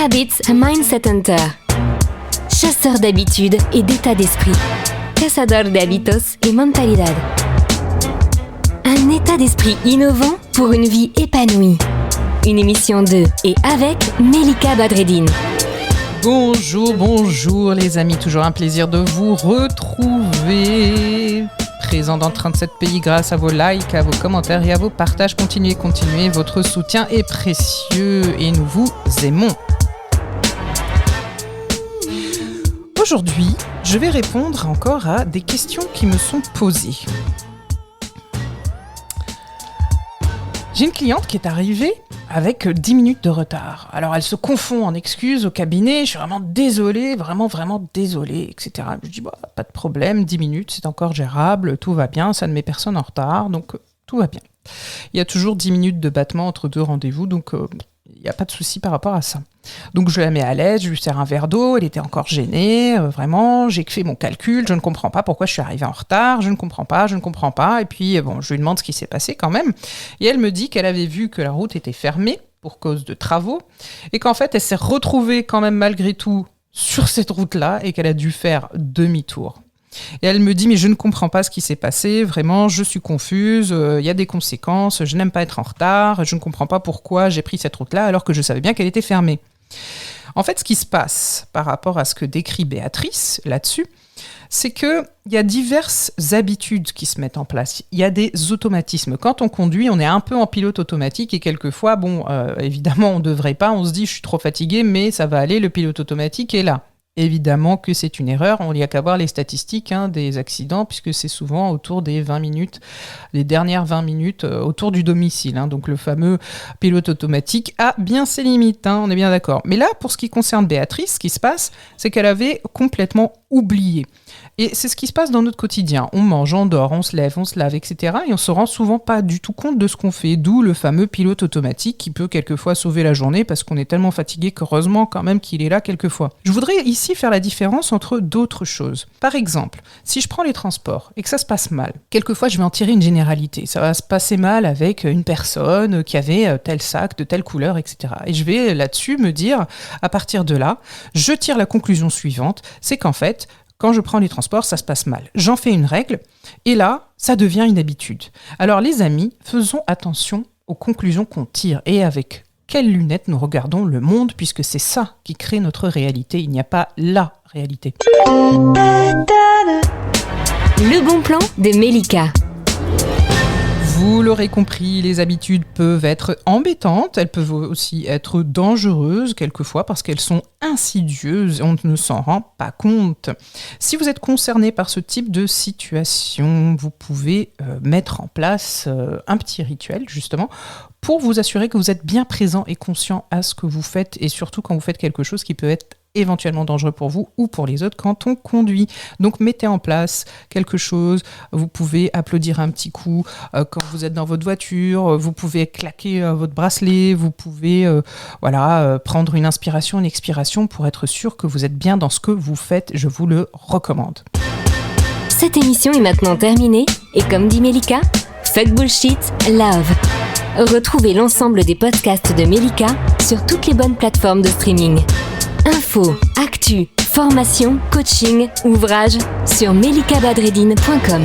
Habits Mindset Hunter. Chasseur d'habitudes et d'état d'esprit. Cazador de hábitos y mentalidad. Un état d'esprit innovant pour une vie épanouie. Une émission de et avec Melika Badreddine. Bonjour les amis, toujours un plaisir de vous retrouver. Présent dans 37 pays grâce à vos likes, à vos commentaires et à vos partages. Continuez, votre soutien est précieux et nous vous aimons. Aujourd'hui, je vais répondre encore à des questions qui me sont posées. J'ai une cliente qui est arrivée avec 10 minutes de retard. Alors elle se confond en excuses au cabinet, je suis vraiment désolée, vraiment désolée, etc. Je dis pas de problème, 10 minutes c'est encore gérable, tout va bien, ça ne met personne en retard, donc tout va bien. Il y a toujours 10 minutes de battement entre deux rendez-vous, donc il n'y a pas de souci par rapport à ça. Donc je la mets à l'aise, je lui sers un verre d'eau, elle était encore gênée, vraiment, j'ai fait mon calcul, je ne comprends pas pourquoi je suis arrivée en retard, je ne comprends pas, et puis je lui demande ce qui s'est passé quand même, et elle me dit qu'elle avait vu que la route était fermée pour cause de travaux, et qu'en fait elle s'est retrouvée quand même malgré tout sur cette route-là, et qu'elle a dû faire demi-tour. Et elle me dit, mais je ne comprends pas ce qui s'est passé, vraiment, je suis confuse, il y a des conséquences, je n'aime pas être en retard, je ne comprends pas pourquoi j'ai pris cette route-là alors que je savais bien qu'elle était fermée. En fait, ce qui se passe par rapport à ce que décrit Béatrice là-dessus, c'est qu'il y a diverses habitudes qui se mettent en place. Il y a des automatismes. Quand on conduit, on est un peu en pilote automatique et quelquefois, évidemment, on ne devrait pas, on se dit, je suis trop fatigué, mais ça va aller, le pilote automatique est là. Évidemment que c'est une erreur, on n'y a qu'à voir les statistiques des accidents, puisque c'est souvent autour des 20 minutes, les dernières 20 minutes autour du domicile. Donc le fameux pilote automatique a bien ses limites, on est bien d'accord. Mais là, pour ce qui concerne Béatrice, ce qui se passe, c'est qu'elle avait complètement oublié. Et c'est ce qui se passe dans notre quotidien. On mange, on dort, on se lève, on se lave, etc. Et on se rend souvent pas du tout compte de ce qu'on fait. D'où le fameux pilote automatique qui peut quelquefois sauver la journée parce qu'on est tellement fatigué qu'heureusement quand même qu'il est là quelquefois. Je voudrais ici faire la différence entre d'autres choses. Par exemple, si je prends les transports et que ça se passe mal, quelquefois je vais en tirer une généralité. Ça va se passer mal avec une personne qui avait tel sac de telle couleur, etc. Et je vais là-dessus me dire, à partir de là, je tire la conclusion suivante, c'est qu'en fait, quand je prends les transports, ça se passe mal. J'en fais une règle, et là, ça devient une habitude. Alors les amis, faisons attention aux conclusions qu'on tire, et avec quelles lunettes nous regardons le monde, puisque c'est ça qui crée notre réalité, il n'y a pas la réalité. Le bon plan de Melika. Vous l'aurez compris, les habitudes peuvent être embêtantes, elles peuvent aussi être dangereuses quelquefois parce qu'elles sont insidieuses et on ne s'en rend pas compte. Si vous êtes concerné par ce type de situation, vous pouvez mettre en place un petit rituel justement pour vous assurer que vous êtes bien présent et conscient à ce que vous faites et surtout quand vous faites quelque chose qui peut être éventuellement dangereux pour vous ou pour les autres quand on conduit. Donc mettez en place quelque chose, vous pouvez applaudir un petit coup quand vous êtes dans votre voiture, vous pouvez claquer votre bracelet, vous pouvez prendre une inspiration, une expiration pour être sûr que vous êtes bien dans ce que vous faites, je vous le recommande. Cette émission est maintenant terminée et comme dit Melika, fuck bullshit, love. Retrouvez l'ensemble des podcasts de Melika sur toutes les bonnes plateformes de streaming. Infos, actu, formation, coaching, ouvrages sur melikabadreddine.com.